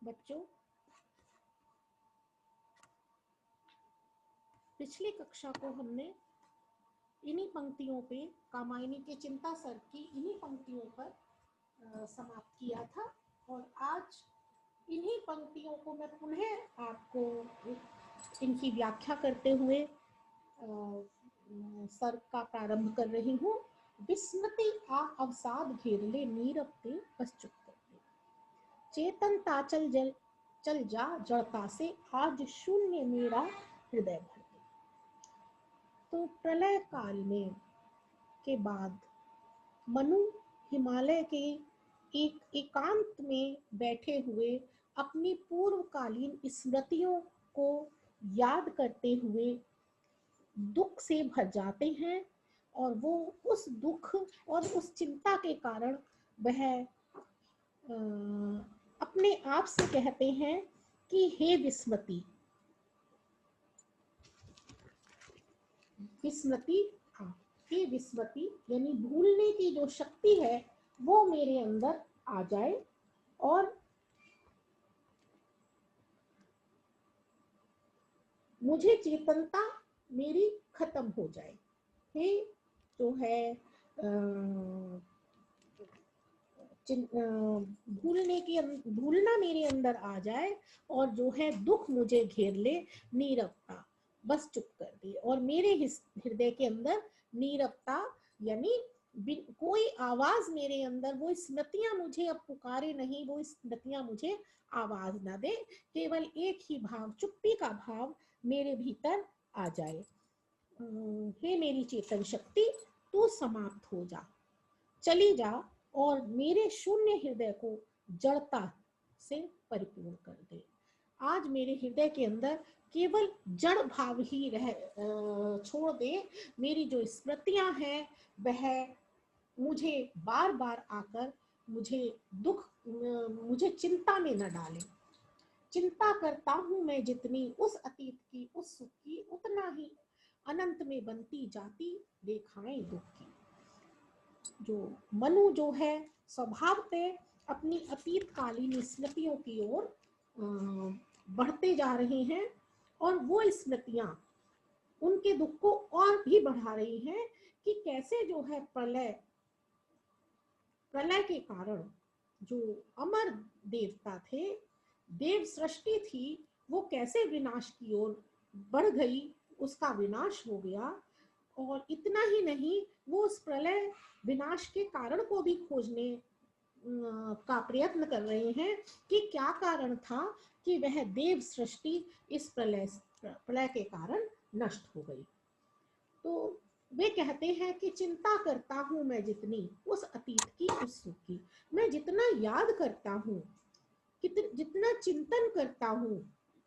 बच्चों, पिछली कक्षा को हमने इन्हीं पंक्तियों पे, कामायनी के चिंता सर की इन्हीं पंक्तियों पर समाप्त किया था और आज इन्हीं पंक्तियों को मैं पुनः आपको इनकी व्याख्या करते हुए सर का प्रारंभ कर रही हूँ। विस्मृति आ अवसाद घेर ले, नीरव ते बस चुप कर ले। चेतनता चल जा जड़ता से, आज शून्य मेरा हृदय भर दे। तो प्रलय काल में के बाद मनु हिमालय के एक एकांत में बैठे हुए अपनी पूर्वकालीन स्मृतियों को याद करते हुए दुख से भर जाते हैं और वो उस दुख और उस चिंता के कारण वह अपने आप से कहते हैं कि हे विस्मृति, हे विस्मृति, यानी भूलने की जो शक्ति है वो मेरे अंदर आ जाए और मुझे चेतनता मेरी खत्म हो जाए। हे जो है भूलना मेरे अंदर आ जाए और जो है दुख मुझे घेर ले, नीरवता बस चुप कर दे। और मेरे हृदय के अंदर नीरवता यानी कोई आवाज मेरे अंदर, वो स्मृतियां मुझे अब पुकारे नहीं, वो स्मृतियां मुझे आवाज ना दे, केवल एक ही भाव, चुप्पी का भाव मेरे भीतर आ जाए। हे मेरी चेतन शक्ति, तू समाप्त हो जा, चली जा और मेरे शून्य हृदय को जड़ता से परिपूर्ण कर दे। आज मेरे हृदय के अंदर केवल जड़ भाव ही छोड़ दे। मेरी जो स्मृतियां हैं वह मुझे बार बार आकर मुझे चिंता में न डाले। चिंता करता हूं मैं जितनी उस अतीत की, उस सुख की, उतना ही अनंत में बनती जाती रेखाएं दुख की। जो मनु जो है स्वभाव से अपनी अतीतकालीन स्मृतियों की ओर बढ़ते जा रहे हैं और वो स्मृतियां उनके दुख को और भी बढ़ा रही हैं कि कैसे जो है प्रलय के कारण जो अमर देवता थे, देव सृष्टि थी, वो कैसे विनाश की ओर बढ़ गई, उसका विनाश हो गया। और इतना ही नहीं, वो उस प्रलय विनाश के कारण को भी खोजने का प्रयत्न कर रहे हैं कि क्या कारण था कि वह देव सृष्टि इस प्रलय के कारण नष्ट हो गई। तो वे कहते हैं कि चिंता करता हूं मैं जितनी उस अतीत की, उस सुख की, मैं जितना याद करता हूं, जितना चिंतन करता हूं,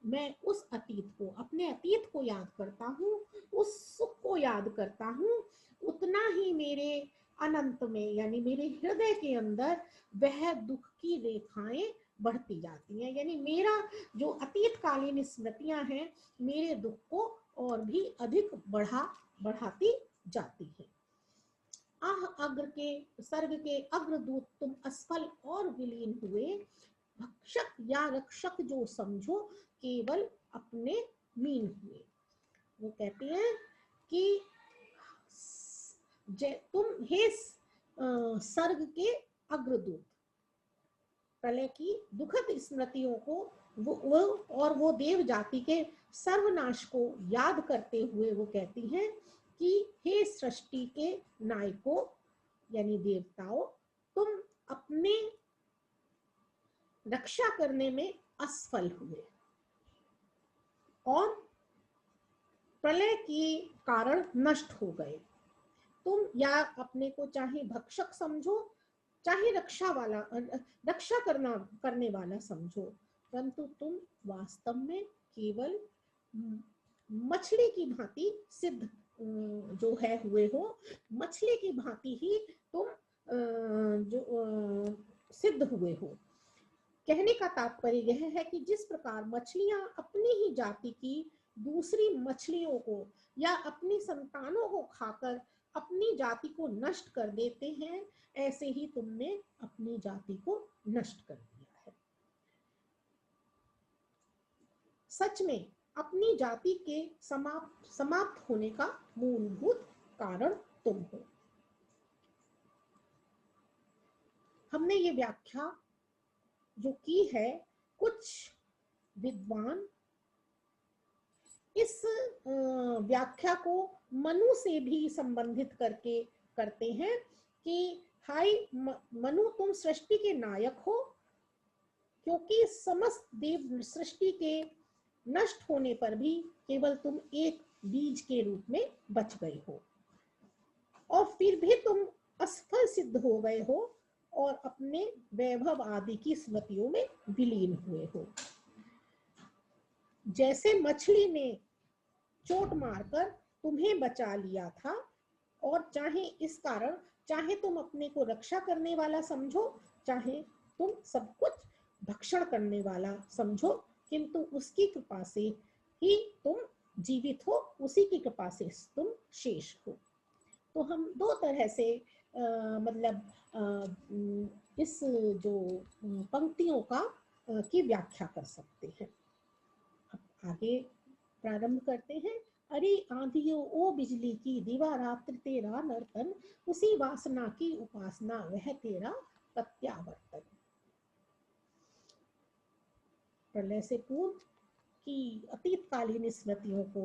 मैं उस अतीत को, अपने अतीत को याद करता हूं, उस सुख को याद करता हूं, उतना ही मेरे अनंत में यानी मेरे हृदय के अंदर वह दुख की रेखाएं बढ़ती जाती हैं। यानी मेरा जो अतीतकालीन स्मृतियां हैं मेरे दुख को और भी अधिक बढ़ाती जाती है। आह अग्र के सर्ग के अग्रदूत तुम असफल और विलीन हुए, भक्षक या रक्षक जो समझो केवल अपने मीन हुए। वो कहते हैं कि तुम हे सर्ग के अग्रदूत, प्रलय की दुखद स्मृतियों को वो देव जाति के सर्वनाश को याद करते हुए वो कहती हैं कि हे सृष्टि के नायकों यानी देवताओं, तुम अपने रक्षा करने में असफल हुए और प्रलय के कारण नष्ट हो गए। तुम या अपने को चाहे भक्षक समझो, चाहे रक्षा करने वाला समझो, परंतु तुम वास्तव में केवल मछली की भांति सिद्ध जो है हुए हो। मछली की भांति ही तुम सिद्ध हुए हो। कहने का तात्पर्य यह है कि जिस प्रकार मछलियां अपनी ही जाति की दूसरी मछलियों को या अपनी संतानों को खाकर अपनी जाति को नष्ट कर देते हैं, ऐसे ही तुमने अपनी जाति को नष्ट कर दिया है। सच में अपनी जाति के समाप्त होने का मूलभूत कारण तुम हो। हमने ये व्याख्या जो की है, कुछ विद्वान इस व्याख्या को मनु से भी संबंधित करके करते हैं कि हाय मनु, तुम सृष्टि के नायक हो, क्योंकि समस्त देव सृष्टि के नष्ट होने पर भी केवल तुम एक बीज के रूप में बच गए हो, और फिर भी तुम असफल सिद्ध हो गए हो और अपने वैभव आदि की स्मृतियों में विलीन हुए हो। जैसे मछली ने चोट मारकर तुम्हें बचा लिया था, और चाहे इस कारण चाहे तुम अपने को रक्षा करने वाला समझो, चाहे तुम सब कुछ भक्षण करने वाला समझो, किंतु उसकी कृपा से ही तुम जीवित हो, उसी की कृपा से तुम शेष हो। तो हम दो तरह से इस जो पंक्तियों का की व्याख्या कर सकते हैं। अब आगे प्रारंभ करते हैं। अरे आंधियों ओ बिजली की, दिवा रात्रि तेरा नर्तन, उसी वासना की उपासना वह तेरा प्रत्यावर्तन। प्रलय से पूर्व की अतीतकालीन स्मृतियों को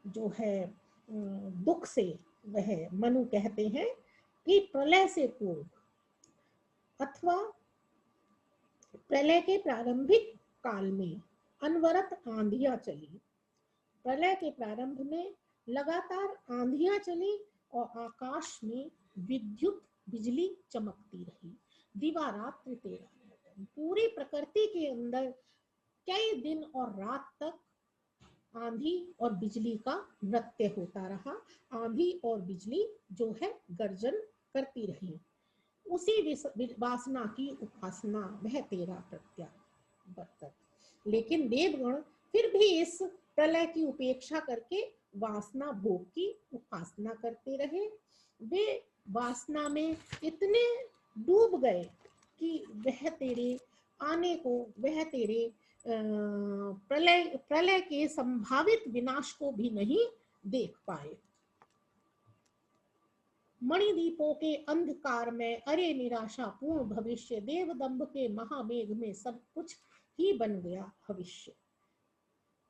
जो है दुख से वह मनु कहते हैं कि प्रलय से पूर्व अथवा प्रलय के प्रारंभिक काल में अनवरत आंधियां चली। प्रलय के प्रारंभ में लगातार आंधियां चली और आकाश में विद्युत बिजली चमकती रही। दिवा रात्रि तेरा, पूरी प्रकृति के अंदर कई दिन और रात तक आंधी और बिजली का नृत्य होता रहा। आंधी और बिजली जो है गर्जन करती रही। उसी वासना की उपासना वह तेरा प्रत्यावर्तन। लेकिन देवगण फिर भी इस प्रलय की उपेक्षा करके वासना भोग की उपासना करते रहे। वे वासना में इतने डूब गए कि वह तेरे आने को, वह तेरे प्रलय के संभावित विनाश को भी नहीं देख पाए। मणिदीपों के अंधकार में अरे निराशा पूर्ण भविष्य, देवदंभ के महामेघ में सब कुछ ही बन गया भविष्य।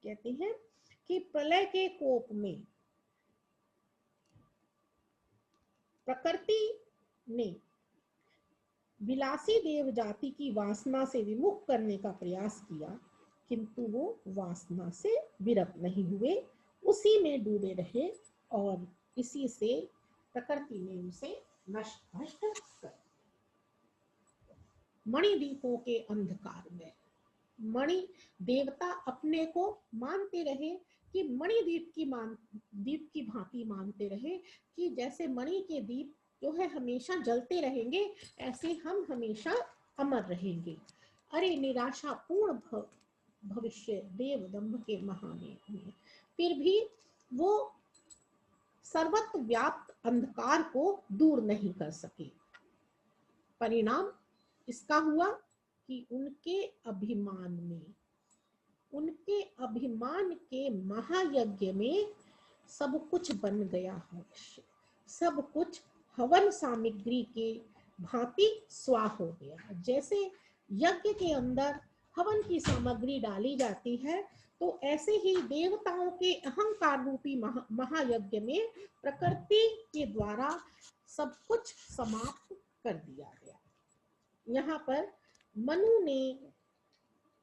कहते हैं कि प्रलय के कोप में प्रकृति ने विलासी देव जाति की वासना से विमुख करने का प्रयास किया, किंतु वो वासना से विरत नहीं हुए, उसी में डूबे रहे और इसी से प्रकृति ने उसे नष्ट भ्रष्ट कर। मणिदीपों के अंधकार में मणि देवता अपने को मानते रहे कि मणिदीप की भांति मानते रहे कि जैसे मणि के दीप जो है हमेशा जलते रहेंगे, ऐसे हम हमेशा अमर रहेंगे। अरे निराशा पूर्ण भविष्य, देवदंभ के महामेघ में, फिर भी वो सर्वत्र व्याप्त अंधकार को दूर नहीं कर सके। परिणाम इसका हुआ कि उनके अभिमान के महायज्ञ में सब कुछ बन गया भविष्य, सब कुछ हवन सामग्री के भांति स्वाह हो गया। जैसे यज्ञ के अंदर हवन की सामग्री डाली जाती है, तो ऐसे ही देवताओं के अहंकार रूपी महायज्ञ में प्रकृति के द्वारा सब कुछ समाप्त कर दिया गया। यहाँ पर मनु ने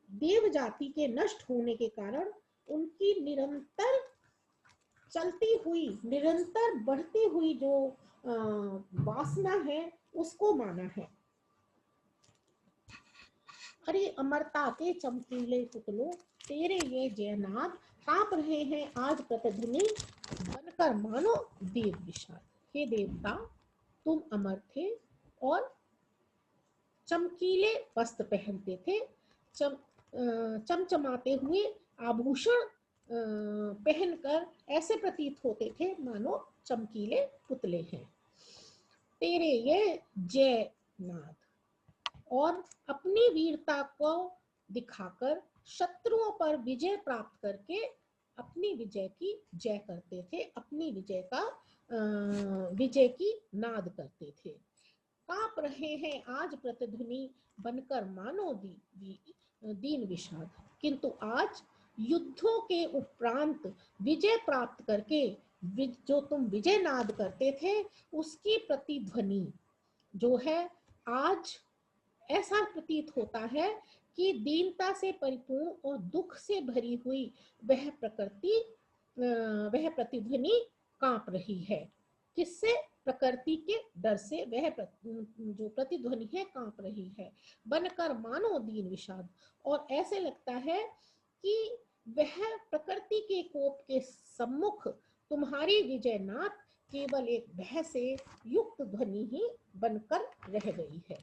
देव जाति के नष्ट होने के कारण उनकी निरंतर चलती हुई, निरंतर बढ़ती हुई जो वासना है उसको माना है। अरे अमरता के चमकीले पुतलों, तेरे ये जयनाद कांप रहे हैं आज प्रतिध्वनि बनकर मानो देव विषाद। हे देवता, तुम अमर थे और चमकीले वस्त्र पहनते थे, चमचमाते हुए आभूषण पहनकर ऐसे प्रतीत होते थे मानो चमकीले पुतले हैं। तेरे ये जय नाद और अपनी वीरता को दिखाकर शत्रुओं पर विजय प्राप्त करके अपनी विजय की जय करते थे, अपनी विजय की नाद करते थे। कांप रहे हैं आज प्रतिध्वनि बनकर मानो दीन विषाद, किंतु आज युद्धों के उपरांत विजय प्राप्त करके जो तुम विजय नाद करते थे उसकी प्रतिध्वनि जो है आज ऐसा प्रतीत होता है कि दीनता से परिपूर्ण और दुख से भरी हुई वह प्रतिध्वनि कांप रही है। किससे? प्रकृति के डर से वह जो प्रतिध्वनि है कांप रही है। बनकर मानो दीन विषाद, और ऐसे लगता है कि वह प्रकृति के कोप के सम्मुख तुम्हारी विजयनाथ केवल एक भय से युक्त ध्वनि ही बनकर रह गई है।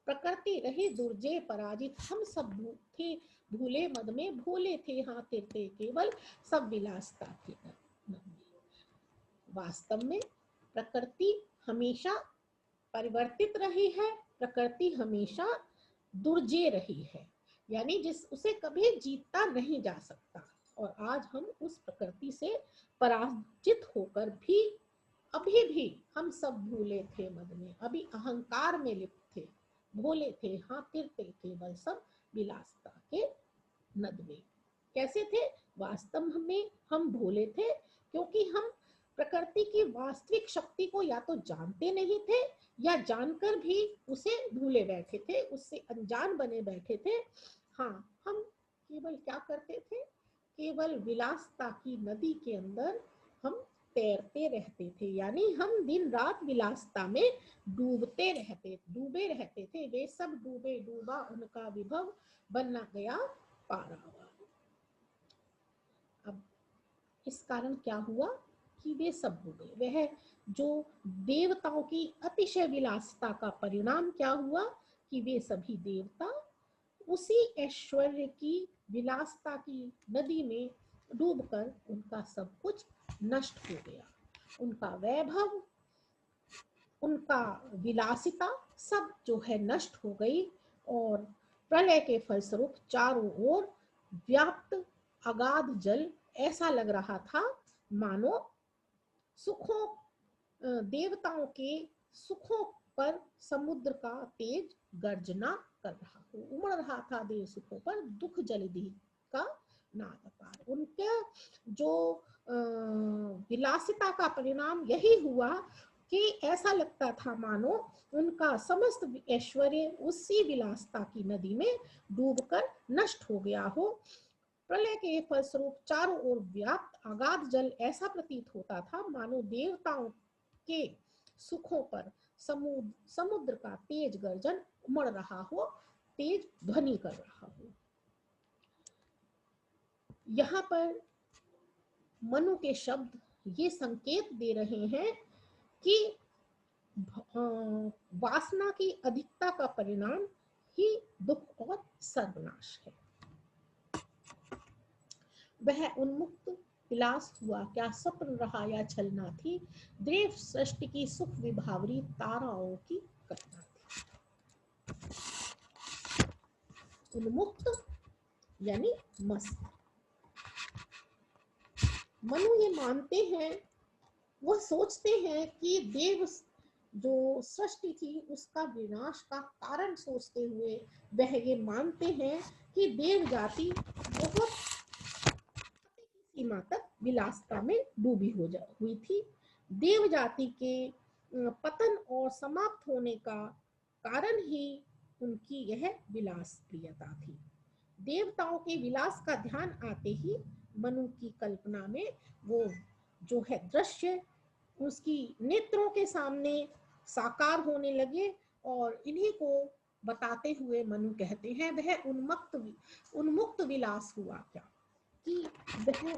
प्रकृति रही दुर्जय पराजित, हम सब थे भूले मद में, भूले थे हाँ तीर्थे केवल, सब विलासता थी। वास्तव में प्रकृति हमेशा परिवर्तित रही है, प्रकृति हमेशा दुर्जय रही है, यानी जिस उसे कभी जीता नहीं जा सकता। और आज हम उस प्रकृति से पराजित होकर भी अभी भी हम सब भूले थे मद में, अभी अहंकार में लिप्त थे, भोले थे हाँ तीर्थे केवल, सब विलासता के नद में। कैसे थे? वास्तव में हम भोले थे, क्योंकि हम प्रकृति की वास्तविक शक्ति को या तो जानते नहीं थे या जानकर भी उसे भूले बैठे थे, उससे अनजान बने बैठे थे। हाँ, हम केवल क्या करते थे? केवल विलासता की नदी के अंदर हम तैरते रहते थे, यानी हम दिन रात विलासता में डूबे रहते थे। वे सब डूबे डूबा उनका विभव, बनना गया पारावार। अब इस कारण क्या हुआ कि वे सब डूबे। वह जो देवताओं की अतिशय विलासता का परिणाम क्या हुआ कि वे सभी देवता उसी ऐश्वर्य की विलासता की नदी में डूबकर उनका सब कुछ नष्ट हो गया। उनका वैभव, उनका विलासिता सब जो है नष्ट हो गई, और प्रलय के फलस्वरूप चारों ओर व्याप्त अगाध जल ऐसा लग रहा था मानो सुखों, देवताओं के सुखों पर समुद्र का तेज गर्जना कर रहा हो, उमड़ रहा था देव सुखों पर दुख जलधि का नाद अपार। उनके जो विलासिता का परिणाम यही हुआ कि ऐसा लगता था मानो उनका समस्त ऐश्वर्य उसी विलासता की नदी में डूबकर नष्ट हो गया हो। प्रलय के फलस्वरूप चारों ओर व्याप्त अगाध जल ऐसा प्रतीत होता था मानो देवताओं के सुखों पर समुद्र का तेज गर्जन उमड़ रहा हो, तेज ध्वनि कर रहा हो। यहाँ पर मनु के शब्द ये संकेत दे रहे हैं कि वासना की अधिकता का परिणाम ही दुख और सर्वनाश है। वह उन्मुक्त विलास हुआ क्या, स्वप्न रहा या छलना थी, देव सृष्टि की सुख विभावरी ताराओं की कल्पना थी। उन्मुक्त यानी मस्त। मनु ये मानते हैं, वह सोचते हैं कि देव जो सृष्टि थी उसका विनाश का कारण सोचते हुए वह ये मानते हैं कि देव जाति बहुत सीमा तक विलासता में डूबी हुई थी। देव जाति के पतन और समाप्त होने का कारण ही उनकी यह विलास प्रियता थी। देवताओं के विलास का ध्यान आते ही मनु की कल्पना में वो जो है दृश्य उसकी नेत्रों के सामने साकार होने लगे, और इन्हीं को बताते हुए मनु कहते हैं वह उन्मुक्त विलास हुआ क्या, कि वह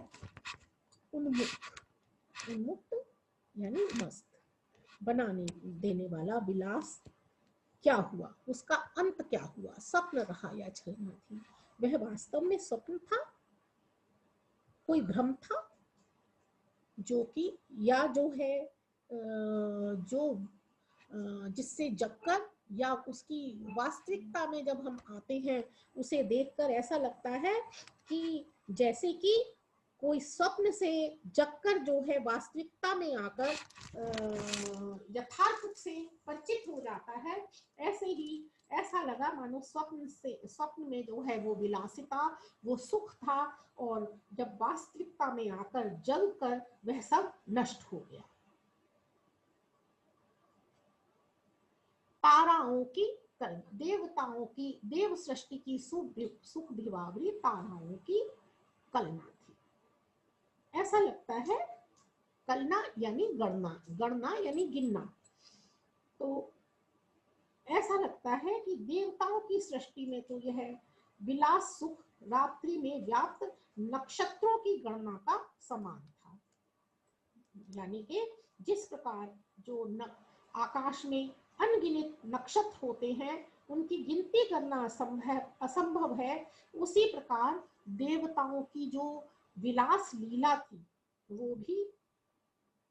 उन्मुक्त यानी मस्त बनाने देने वाला विलास क्या हुआ, उसका अंत क्या हुआ, स्वप्न रहा या छलना थी। वह वास्तव में स्वप्न था, कोई भ्रम था, जो कि या जो है जो जिससे जगकर या उसकी वास्तविकता में जब हम आते हैं, उसे देखकर ऐसा लगता है कि जैसे कि कोई स्वप्न से जगकर जो है वास्तविकता में आकर यथार्थ से परिचित हो जाता है। ऐसे ही ऐसा लगा मानो स्वप्न में जो है वो विलासिता, वो सुख था, और जब वास्तविकता में आकर जल कर वह सब नष्ट हो गया। ताराओं की देवताओं की देव सृष्टि की सुख भिवावरी ताराओं की कलना थी। ऐसा लगता है, कलना यानी गणना, गणना यानी गिनना। तो ऐसा लगता है कि देवताओं की सृष्टि में तो यह विलास सुख रात्रि में व्याप्त नक्षत्रों की गणना का समान था। यानी कि जिस प्रकार जो आकाश में अनगिनत नक्षत्र होते हैं, उनकी गिनती करना असंभव है, उसी प्रकार देवताओं की जो विलास लीला थी वो भी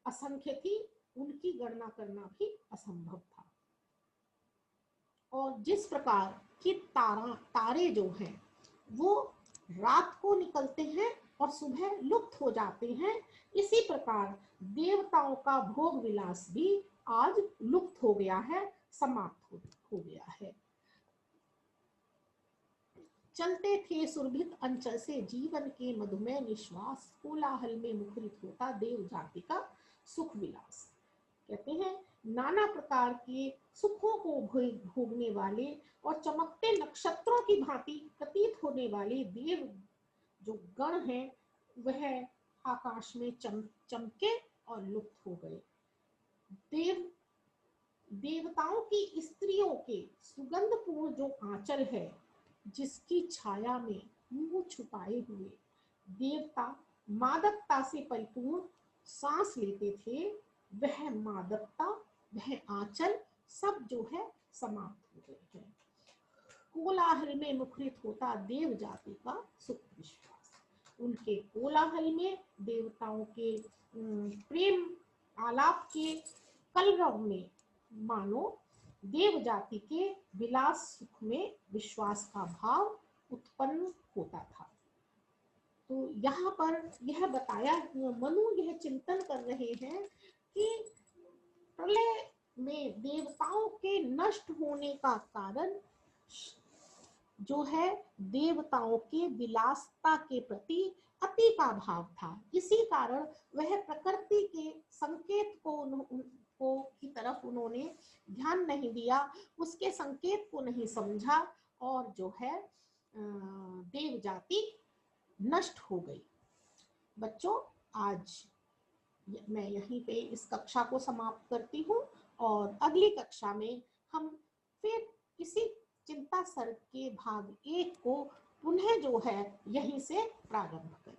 असंख्य थी, उनकी गणना करना भी असंभव था। और जिस प्रकार कि तारे जो हैं वो रात को निकलते हैं और सुबह लुप्त हो जाते हैं, इसी प्रकार देवताओं का भोग विलास भी आज लुप्त हो गया है, समाप्त हो गया है। चलते थे सुरभित अंचल से जीवन के मधुमेह निश्वास, कोलाहल में मुखरित होता देव जाति का सुख विलास। कहते हैं नाना प्रकार के सुखों को भोगने वाले और चमकते नक्षत्रों की भांति प्रतीत होने वाले देव जो गण हैं, वह आकाश में चमके और लुप्त हो गए। देवताओं की स्त्रियों के सुगंधपूर्ण जो आंचल है, जिसकी छाया में मुंह छुपाए हुए देवता मादकता से परिपूर्ण सांस लेते थे, वह मादकता, वह आंचल सब जो है समाप्त हो गए हैं। कोलाहल में मुखरित होता देव जाति का सुख विश्वास। उनके कोलाहल में, देवताओं के प्रेम आलाप के कलरव में मानो देव जाति के विलास सुख में विश्वास का भाव उत्पन्न होता था। तो यहाँ पर यह बताया, मनु यह चिंतन कर रहे हैं कि प्रलय में देवताओं के नष्ट होने का कारण जो है देवताओं के विलासता के प्रति अति का भाव था। इसी कारण वह प्रकृति के संकेत को की तरफ उन्होंने ध्यान नहीं दिया, उसके संकेत को नहीं समझा, और जो है देव जाति नष्ट हो गई। बच्चों, आज मैं यहीं पे इस कक्षा को समाप्त करती हूँ, और अगली कक्षा में हम फिर इसी चिंता सर्ग के भाग 1 को पुनः जो है यहीं से प्रारंभ करें।